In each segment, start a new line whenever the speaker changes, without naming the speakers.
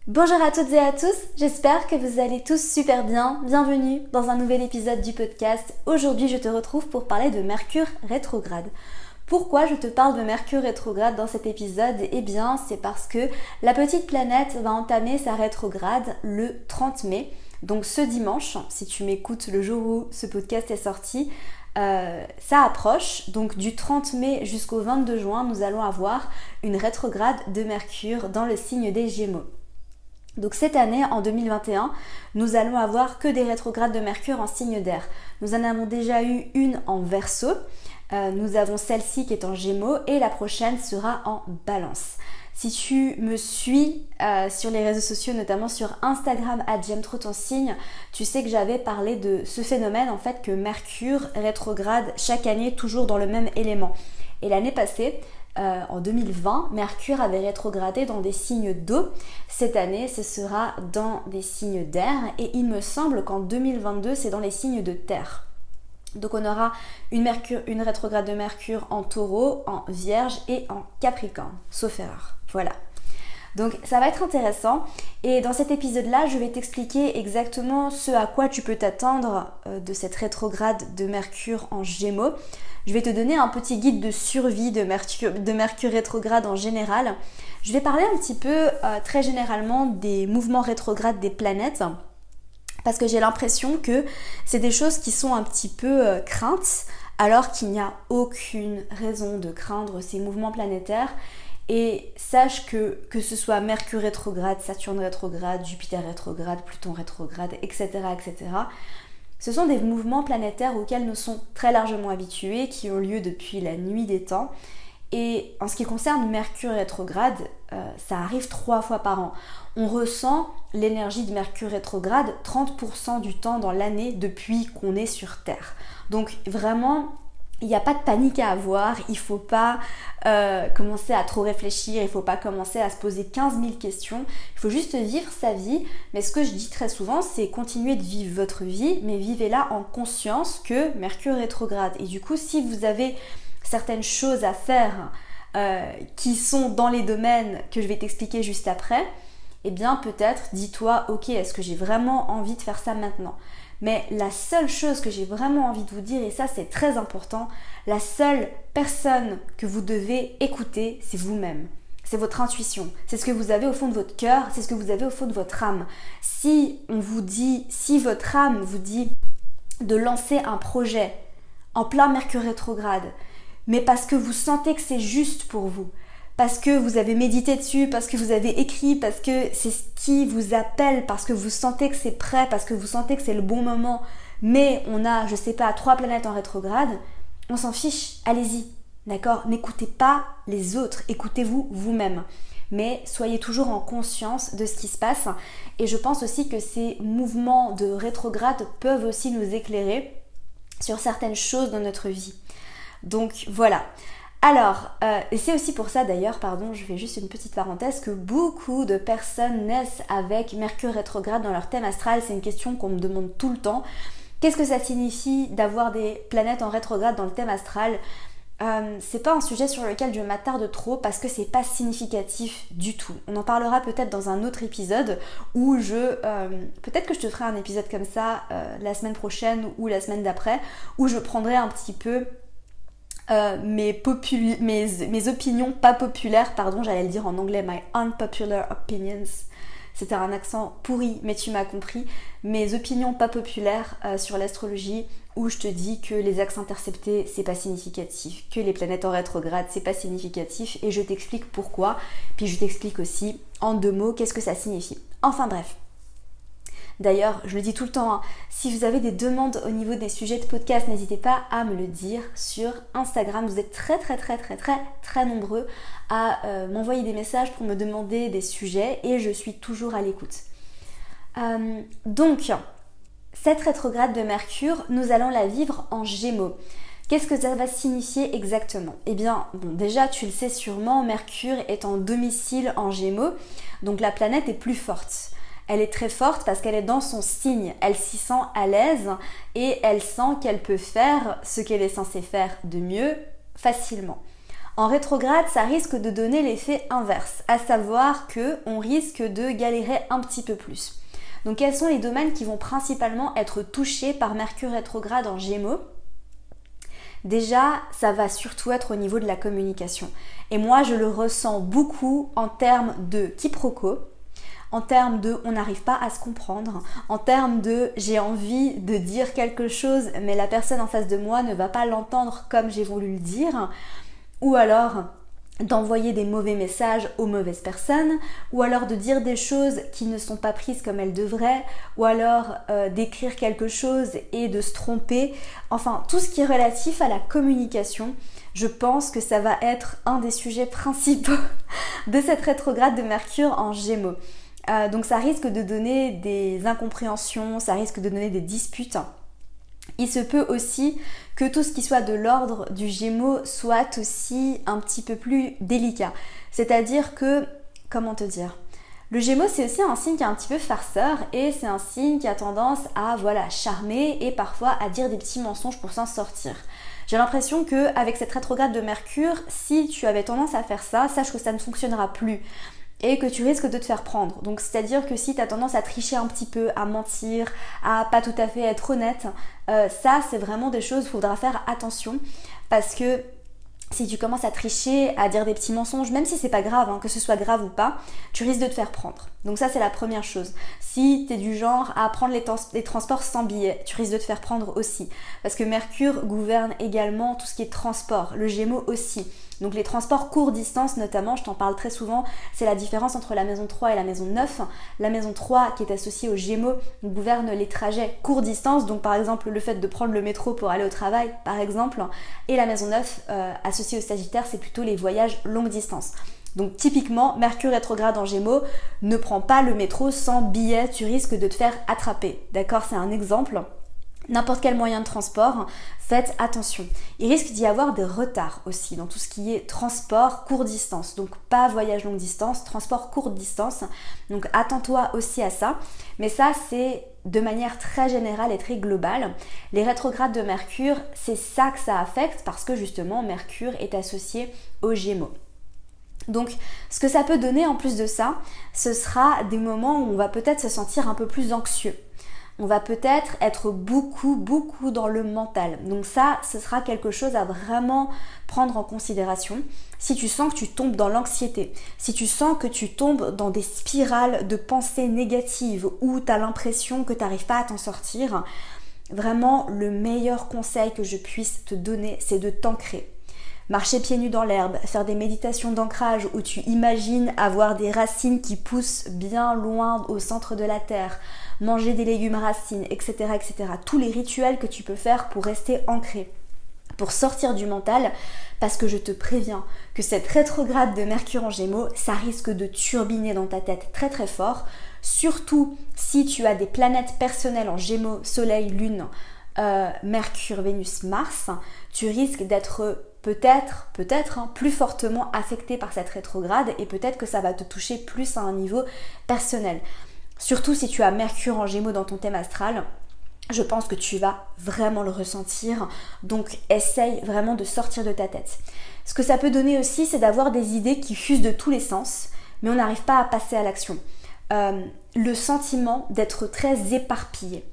Bonjour à toutes et à tous, j'espère que vous allez tous super bien. Bienvenue dans un nouvel épisode du podcast. Aujourd'hui, je te retrouve pour parler de Mercure rétrograde. Pourquoi je te parle de Mercure rétrograde dans cet épisode? Eh bien, c'est parce que la petite planète va entamer sa rétrograde le 30 mai. Donc ce dimanche, si tu m'écoutes le jour où ce podcast est sorti, ça approche. Donc du 30 mai jusqu'au 22 juin, nous allons avoir une rétrograde de Mercure dans le signe des Gémeaux. Donc cette année, en 2021, nous allons avoir que des rétrogrades de Mercure en signe d'air. Nous en avons déjà eu une en Verseau, nous avons celle-ci qui est en Gémeaux et la prochaine sera en Balance. Si tu me suis sur les réseaux sociaux, notamment sur Instagram @j'aime-trop-ton-signe, tu sais que j'avais parlé de ce phénomène en fait que Mercure rétrograde chaque année toujours dans le même élément. Et l'année passée, en 2020, Mercure avait rétrogradé dans des signes d'eau. Cette année, ce sera dans des signes d'air et il me semble qu'en 2022, c'est dans les signes de terre. Donc on aura une rétrograde de Mercure en Taureau, en Vierge et en Capricorne, sauf erreur. Voilà. Donc ça va être intéressant et dans cet épisode-là, je vais t'expliquer exactement ce à quoi tu peux t'attendre de cette rétrograde de Mercure en Gémeaux. Je vais te donner un petit guide de survie de Mercure rétrograde en général. Je vais parler un petit peu très généralement des mouvements rétrogrades des planètes parce que j'ai l'impression que c'est des choses qui sont un petit peu craintes alors qu'il n'y a aucune raison de craindre ces mouvements planétaires. Et sache que ce soit Mercure rétrograde, Saturne rétrograde, Jupiter rétrograde, Pluton rétrograde, etc., etc., ce sont des mouvements planétaires auxquels nous sommes très largement habitués, qui ont lieu depuis la nuit des temps. Et en ce qui concerne Mercure rétrograde, ça arrive 3 fois par an. On ressent l'énergie de Mercure rétrograde 30% du temps dans l'année depuis qu'on est sur Terre. Donc vraiment, il n'y a pas de panique à avoir, il ne faut pas commencer à trop réfléchir, il ne faut pas commencer à se poser 15 000 questions, il faut juste vivre sa vie. Mais ce que je dis très souvent, c'est continuer de vivre votre vie, mais vivez-la en conscience que Mercure rétrograde. Et du coup, si vous avez certaines choses à faire qui sont dans les domaines que je vais t'expliquer juste après, eh bien peut-être dis-toi, ok, est-ce que j'ai vraiment envie de faire ça maintenant ? Mais la seule chose que j'ai vraiment envie de vous dire, et ça c'est très important, la seule personne que vous devez écouter, c'est vous-même. C'est votre intuition. C'est ce que vous avez au fond de votre cœur, c'est ce que vous avez au fond de votre âme. Si votre âme vous dit de lancer un projet en plein Mercure rétrograde, mais parce que vous sentez que c'est juste pour vous, parce que vous avez médité dessus, parce que vous avez écrit, parce que c'est ce qui vous appelle, parce que vous sentez que c'est prêt, parce que vous sentez que c'est le bon moment, mais on a, 3 planètes en rétrograde, on s'en fiche, allez-y, d'accord? N'écoutez pas les autres, écoutez-vous vous-même. Mais soyez toujours en conscience de ce qui se passe. Et je pense aussi que ces mouvements de rétrograde peuvent aussi nous éclairer sur certaines choses dans notre vie. Donc voilà. Alors, et c'est aussi pour ça d'ailleurs, je fais juste une petite parenthèse, que beaucoup de personnes naissent avec Mercure rétrograde dans leur thème astral. C'est une question qu'on me demande tout le temps. Qu'est-ce que ça signifie d'avoir des planètes en rétrograde dans le thème astral ? C'est pas un sujet sur lequel je m'attarde trop parce que c'est pas significatif du tout. On en parlera peut-être dans un autre épisode où peut-être que je te ferai un épisode comme ça la semaine prochaine ou la semaine d'après, où je prendrai un petit peu mes opinions pas populaires, j'allais le dire en anglais, my unpopular opinions, c'était un accent pourri mais tu m'as compris, mes opinions pas populaires sur l'astrologie, où je te dis que les axes interceptés c'est pas significatif, que les planètes en rétrograde c'est pas significatif, et je t'explique pourquoi, puis je t'explique aussi en 2 mots qu'est-ce que ça signifie. Enfin bref. D'ailleurs, je le dis tout le temps, si vous avez des demandes au niveau des sujets de podcast, n'hésitez pas à me le dire sur Instagram. Vous êtes très nombreux à m'envoyer des messages pour me demander des sujets et je suis toujours à l'écoute. Donc, cette rétrograde de Mercure, nous allons la vivre en Gémeaux. Qu'est-ce que ça va signifier exactement ? Eh bien, déjà, tu le sais sûrement, Mercure est en domicile en Gémeaux, donc la planète est plus forte. Elle est très forte parce qu'elle est dans son signe, elle s'y sent à l'aise et elle sent qu'elle peut faire ce qu'elle est censée faire de mieux facilement. En rétrograde, ça risque de donner l'effet inverse, à savoir qu'on risque de galérer un petit peu plus. Donc quels sont les domaines qui vont principalement être touchés par Mercure rétrograde en Gémeaux ? Déjà, ça va surtout être au niveau de la communication. Et moi, je le ressens beaucoup en termes de quiproquo, en termes de on n'arrive pas à se comprendre, en termes de j'ai envie de dire quelque chose, mais la personne en face de moi ne va pas l'entendre comme j'ai voulu le dire, ou alors d'envoyer des mauvais messages aux mauvaises personnes, ou alors de dire des choses qui ne sont pas prises comme elles devraient, ou alors d'écrire quelque chose et de se tromper. Enfin, tout ce qui est relatif à la communication, je pense que ça va être un des sujets principaux de cette rétrograde de Mercure en Gémeaux. Donc ça risque de donner des incompréhensions, ça risque de donner des disputes. Il se peut aussi que tout ce qui soit de l'ordre du Gémeaux soit aussi un petit peu plus délicat. C'est-à-dire que, comment te dire, le Gémeaux c'est aussi un signe qui est un petit peu farceur et c'est un signe qui a tendance à charmer et parfois à dire des petits mensonges pour s'en sortir. J'ai l'impression qu'avec cette rétrograde de Mercure, si tu avais tendance à faire ça, sache que ça ne fonctionnera plus. Et que tu risques de te faire prendre. Donc c'est-à-dire que si tu as tendance à tricher un petit peu, à mentir, à pas tout à fait être honnête, ça c'est vraiment des choses où il faudra faire attention parce que si tu commences à tricher, à dire des petits mensonges, même si c'est pas grave, que ce soit grave ou pas, tu risques de te faire prendre. Donc ça c'est la première chose. Si tu es du genre à prendre les transports sans billet, tu risques de te faire prendre aussi. Parce que Mercure gouverne également tout ce qui est transport, le Gémeaux aussi. Donc les transports courte distance notamment, je t'en parle très souvent, c'est la différence entre la maison 3 et la maison 9. La maison 3 qui est associée aux Gémeaux gouverne les trajets courte distance, donc par exemple le fait de prendre le métro pour aller au travail par exemple, et la maison 9 associée au Sagittaire c'est plutôt les voyages longue distance. Donc typiquement, Mercure rétrograde en Gémeaux, ne prends pas le métro sans billet, tu risques de te faire attraper. D'accord, c'est un exemple. N'importe quel moyen de transport, faites attention. Il risque d'y avoir des retards aussi dans tout ce qui est transport courte distance. Donc pas voyage longue distance, transport courte distance. Donc attends-toi aussi à ça. Mais ça c'est de manière très générale et très globale. Les rétrogrades de Mercure, c'est ça que ça affecte parce que justement Mercure est associé aux Gémeaux. Donc ce que ça peut donner en plus de ça, ce sera des moments où on va peut-être se sentir un peu plus anxieux. On va peut-être être beaucoup dans le mental. Donc ça, ce sera quelque chose à vraiment prendre en considération. Si tu sens que tu tombes dans l'anxiété, si tu sens que tu tombes dans des spirales de pensées négatives où tu as l'impression que tu n'arrives pas à t'en sortir, vraiment le meilleur conseil que je puisse te donner, c'est de t'ancrer. Marcher pieds nus dans l'herbe, faire des méditations d'ancrage où tu imagines avoir des racines qui poussent bien loin au centre de la terre, manger des légumes racines, etc., etc. Tous les rituels que tu peux faire pour rester ancré, pour sortir du mental, parce que je te préviens que cette rétrograde de Mercure en Gémeaux, ça risque de turbiner dans ta tête très très fort, surtout si tu as des planètes personnelles en Gémeaux, Soleil, Lune, Mercure, Vénus, Mars, tu risques d'être peut-être plus fortement affecté par cette rétrograde et peut-être que ça va te toucher plus à un niveau personnel. Surtout si tu as Mercure en Gémeaux dans ton thème astral, je pense que tu vas vraiment le ressentir, donc essaye vraiment de sortir de ta tête. Ce que ça peut donner aussi, c'est d'avoir des idées qui fusent de tous les sens, mais on n'arrive pas à passer à l'action. Le sentiment d'être très éparpillé.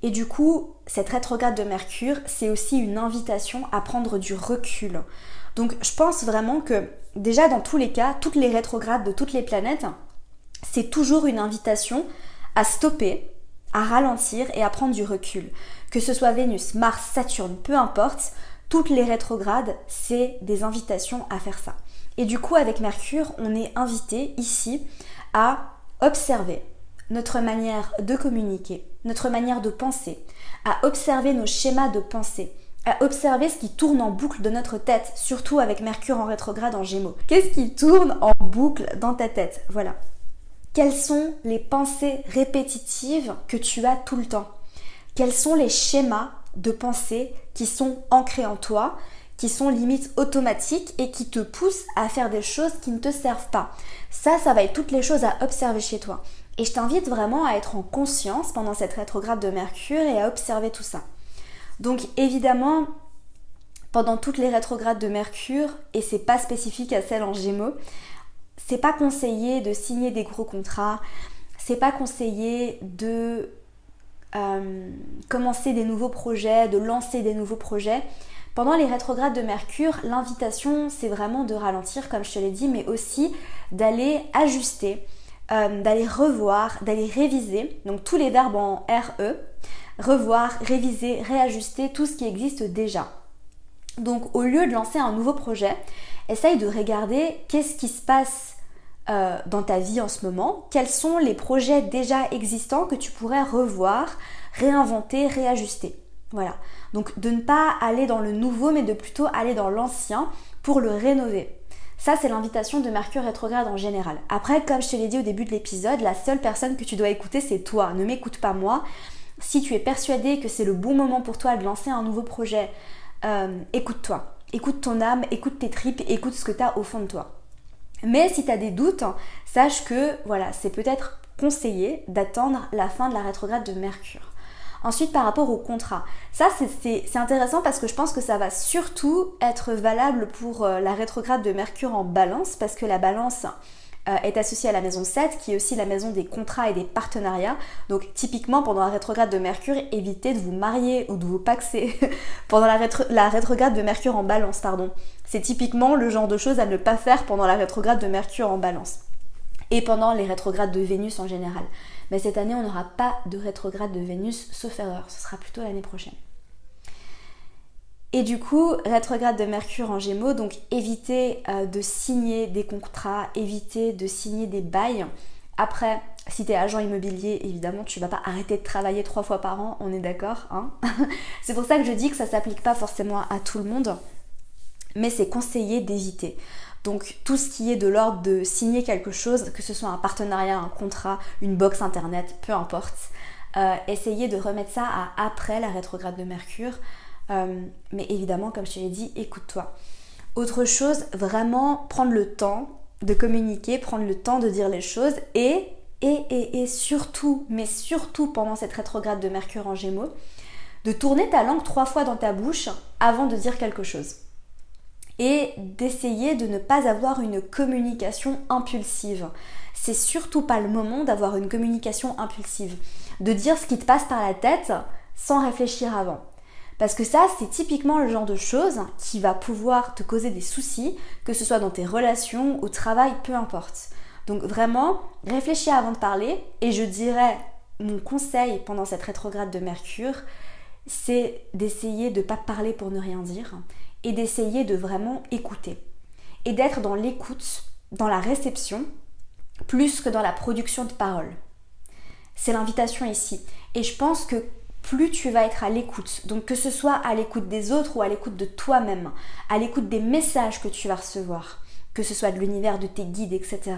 Et du coup, cette rétrograde de Mercure, c'est aussi une invitation à prendre du recul. Donc je pense vraiment que déjà dans tous les cas, toutes les rétrogrades de toutes les planètes, c'est toujours une invitation à stopper, à ralentir et à prendre du recul. Que ce soit Vénus, Mars, Saturne, peu importe, toutes les rétrogrades, c'est des invitations à faire ça. Et du coup, avec Mercure, on est invité ici à observer notre manière de communiquer, notre manière de penser, à observer nos schémas de pensée, à observer ce qui tourne en boucle de notre tête, surtout avec Mercure en rétrograde en Gémeaux. Qu'est-ce qui tourne en boucle dans ta tête? Voilà. Quelles sont les pensées répétitives que tu as tout le temps? Quels sont les schémas de pensée qui sont ancrés en toi, qui sont limite automatiques et qui te poussent à faire des choses qui ne te servent pas? Ça va être toutes les choses à observer chez toi. Et je t'invite vraiment à être en conscience pendant cette rétrograde de Mercure et à observer tout ça. Donc évidemment, pendant toutes les rétrogrades de Mercure, et c'est pas spécifique à celle en Gémeaux, c'est pas conseillé de signer des gros contrats, c'est pas conseillé de commencer des nouveaux projets, de lancer des nouveaux projets. Pendant les rétrogrades de Mercure, l'invitation c'est vraiment de ralentir comme je te l'ai dit, mais aussi d'aller ajuster, d'aller revoir, d'aller réviser, donc tous les verbes en RE, revoir, réviser, réajuster, tout ce qui existe déjà. Donc au lieu de lancer un nouveau projet, essaye de regarder qu'est-ce qui se passe dans ta vie en ce moment, quels sont les projets déjà existants que tu pourrais revoir, réinventer, réajuster. Voilà, donc de ne pas aller dans le nouveau mais de plutôt aller dans l'ancien pour le rénover. Ça c'est l'invitation de Mercure rétrograde en général. Après, comme je te l'ai dit au début de l'épisode, la seule personne que tu dois écouter c'est toi, ne m'écoute pas moi. Si tu es persuadé que c'est le bon moment pour toi de lancer un nouveau projet, écoute-toi, écoute ton âme, écoute tes tripes, écoute ce que tu as au fond de toi. Mais si tu as des doutes, sache que voilà, c'est peut-être conseillé d'attendre la fin de la rétrograde de Mercure. Ensuite, par rapport au contrat, ça c'est intéressant parce que je pense que ça va surtout être valable pour la rétrograde de Mercure en Balance, parce que la Balance est associée à la maison 7, qui est aussi la maison des contrats et des partenariats. Donc typiquement, pendant la rétrograde de Mercure, évitez de vous marier ou de vous paxer pendant la rétrograde de Mercure en Balance, pardon. C'est typiquement le genre de choses à ne pas faire pendant la rétrograde de Mercure en Balance. Et pendant les rétrogrades de Vénus en général. Mais cette année, on n'aura pas de rétrograde de Vénus, sauf erreur, ce sera plutôt l'année prochaine. Et du coup, rétrograde de Mercure en Gémeaux, donc évitez de signer des contrats, évitez de signer des bails. Après, si tu es agent immobilier, évidemment, tu ne vas pas arrêter de travailler 3 fois par an, on est d'accord, hein. C'est pour ça que je dis que ça ne s'applique pas forcément à tout le monde, mais c'est conseillé d'éviter. Donc tout ce qui est de l'ordre de signer quelque chose, que ce soit un partenariat, un contrat, une box internet, peu importe, essayez de remettre ça à après la rétrograde de Mercure. Mais évidemment, comme je te l'ai dit, écoute-toi. Autre chose, vraiment prendre le temps de communiquer, prendre le temps de dire les choses et surtout, mais surtout pendant cette rétrograde de Mercure en Gémeaux, de tourner ta langue 3 fois dans ta bouche avant de dire quelque chose. Et d'essayer de ne pas avoir une communication impulsive. C'est surtout pas le moment d'avoir une communication impulsive. De dire ce qui te passe par la tête sans réfléchir avant. Parce que ça, c'est typiquement le genre de choses qui va pouvoir te causer des soucis, que ce soit dans tes relations, au travail, peu importe. Donc vraiment, réfléchis avant de parler. Et je dirais, mon conseil pendant cette rétrograde de Mercure, c'est d'essayer de ne pas parler pour ne rien dire et d'essayer de vraiment écouter. Et d'être dans l'écoute, dans la réception, plus que dans la production de paroles. C'est l'invitation ici. Et je pense que plus tu vas être à l'écoute, donc que ce soit à l'écoute des autres ou à l'écoute de toi-même, à l'écoute des messages que tu vas recevoir, que ce soit de l'univers, de tes guides, etc.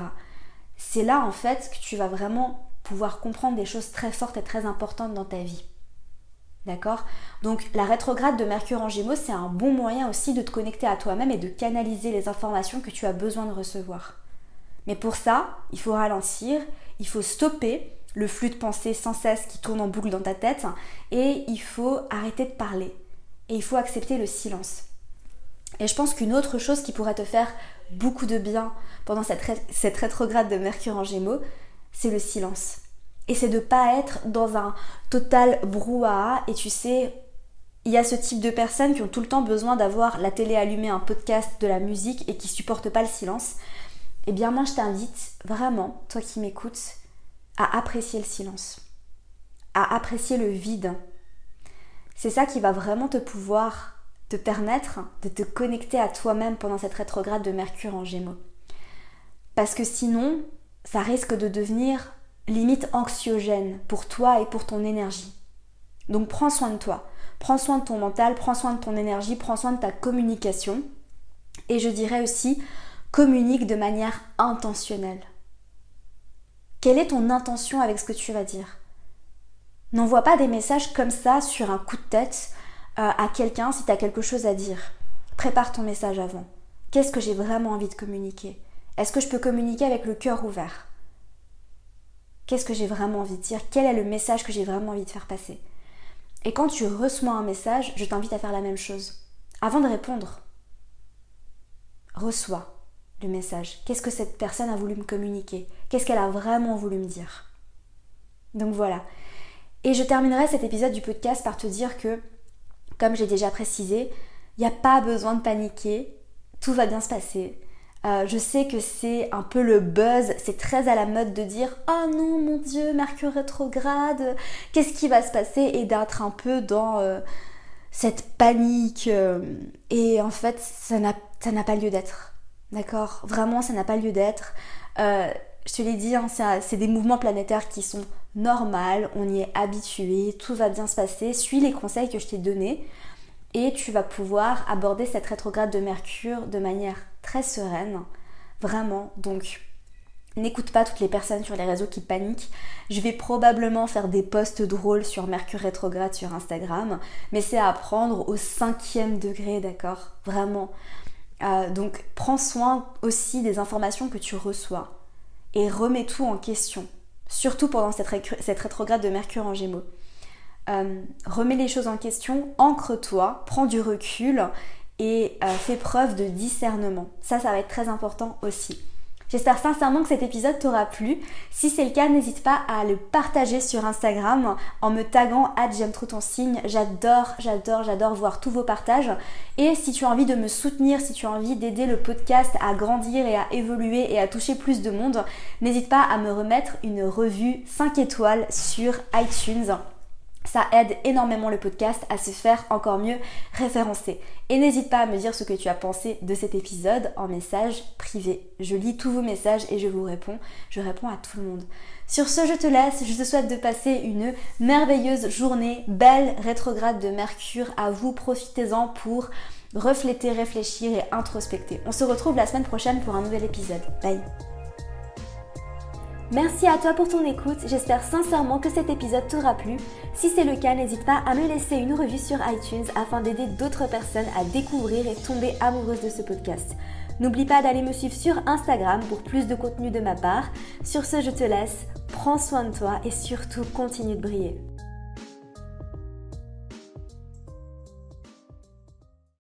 C'est là en fait que tu vas vraiment pouvoir comprendre des choses très fortes et très importantes dans ta vie. D'accord ? Donc la rétrograde de Mercure en Gémeaux, c'est un bon moyen aussi de te connecter à toi-même et de canaliser les informations que tu as besoin de recevoir. Mais pour ça, il faut ralentir, il faut stopper le flux de pensée sans cesse qui tourne en boucle dans ta tête et il faut arrêter de parler et il faut accepter le silence. Et je pense qu'une autre chose qui pourrait te faire beaucoup de bien pendant cette rétrograde de Mercure en Gémeaux, c'est le silence. Et c'est de ne pas être dans un total brouhaha. Et tu sais, il y a ce type de personnes qui ont tout le temps besoin d'avoir la télé allumée, un podcast, de la musique et qui ne supportent pas le silence. Eh bien moi je t'invite vraiment, toi qui m'écoutes, à apprécier le silence, à apprécier le vide. C'est ça qui va vraiment te permettre de te connecter à toi-même pendant cette rétrograde de Mercure en Gémeaux. Parce que sinon, ça risque de devenir limite anxiogène pour toi et pour ton énergie. Donc prends soin de toi, prends soin de ton mental, prends soin de ton énergie, prends soin de ta communication. Et je dirais aussi, communique de manière intentionnelle. Quelle est ton intention avec ce que tu vas dire ? N'envoie pas des messages comme ça sur un coup de tête à quelqu'un si tu as quelque chose à dire. Prépare ton message avant. Qu'est-ce que j'ai vraiment envie de communiquer ? Est-ce que je peux communiquer avec le cœur ouvert ? Qu'est-ce que j'ai vraiment envie de dire ? Quel est le message que j'ai vraiment envie de faire passer ? Et quand tu reçois un message, je t'invite à faire la même chose. avant de répondre, reçois le message. Qu'est-ce que cette personne a voulu me communiquer? Qu'est-ce qu'elle a vraiment voulu me dire? Donc voilà. Et je terminerai cet épisode du podcast par te dire que, comme j'ai déjà précisé, il n'y a pas besoin de paniquer, tout va bien se passer. Je sais que c'est un peu le buzz, c'est très à la mode de dire « Oh non, mon Dieu, Mercure rétrograde, qu'est-ce qui va se passer ?» et d'être un peu dans cette panique. Et en fait, ça n'a pas lieu d'être. D'accord? Vraiment, ça n'a pas lieu d'être. Je te l'ai dit, hein, c'est des mouvements planétaires qui sont normaux, on y est habitué, tout va bien se passer. Suis les conseils que je t'ai donnés. Et tu vas pouvoir aborder cette rétrograde de Mercure de manière très sereine, vraiment. Donc, n'écoute pas toutes les personnes sur les réseaux qui paniquent. Je vais probablement faire des posts drôles sur Mercure rétrograde sur Instagram, mais c'est à prendre au 5e degré, d'accord? Vraiment. Donc, prends soin aussi des informations que tu reçois et remets tout en question, surtout pendant cette rétrograde de Mercure en Gémeaux. Remets les choses en question, ancre-toi, prends du recul et fais preuve de discernement. Ça va être très important aussi. J'espère sincèrement que cet épisode t'aura plu. Si c'est le cas, n'hésite pas à le partager sur Instagram en me taguant @j'aime-trop-ton-signe. J'adore voir tous vos partages. Et si tu as envie de me soutenir, si tu as envie d'aider le podcast à grandir et à évoluer et à toucher plus de monde, n'hésite pas à me remettre une revue 5 étoiles sur iTunes. Ça aide énormément le podcast à se faire encore mieux référencer. Et n'hésite pas à me dire ce que tu as pensé de cet épisode en message privé. Je lis tous vos messages et je vous réponds. Je réponds à tout le monde. Sur ce, je te laisse. Je te souhaite de passer une merveilleuse journée. Belle rétrograde de Mercure. À vous, profitez-en pour refléter, réfléchir et introspecter. On se retrouve la semaine prochaine pour un nouvel épisode. Bye! Merci à toi pour ton écoute, j'espère sincèrement que cet épisode t'aura plu. Si c'est le cas, n'hésite pas à me laisser une revue sur iTunes afin d'aider d'autres personnes à découvrir et tomber amoureuses de ce podcast. N'oublie pas d'aller me suivre sur Instagram pour plus de contenu de ma part. Sur ce, je te laisse, prends soin de toi et surtout continue de briller.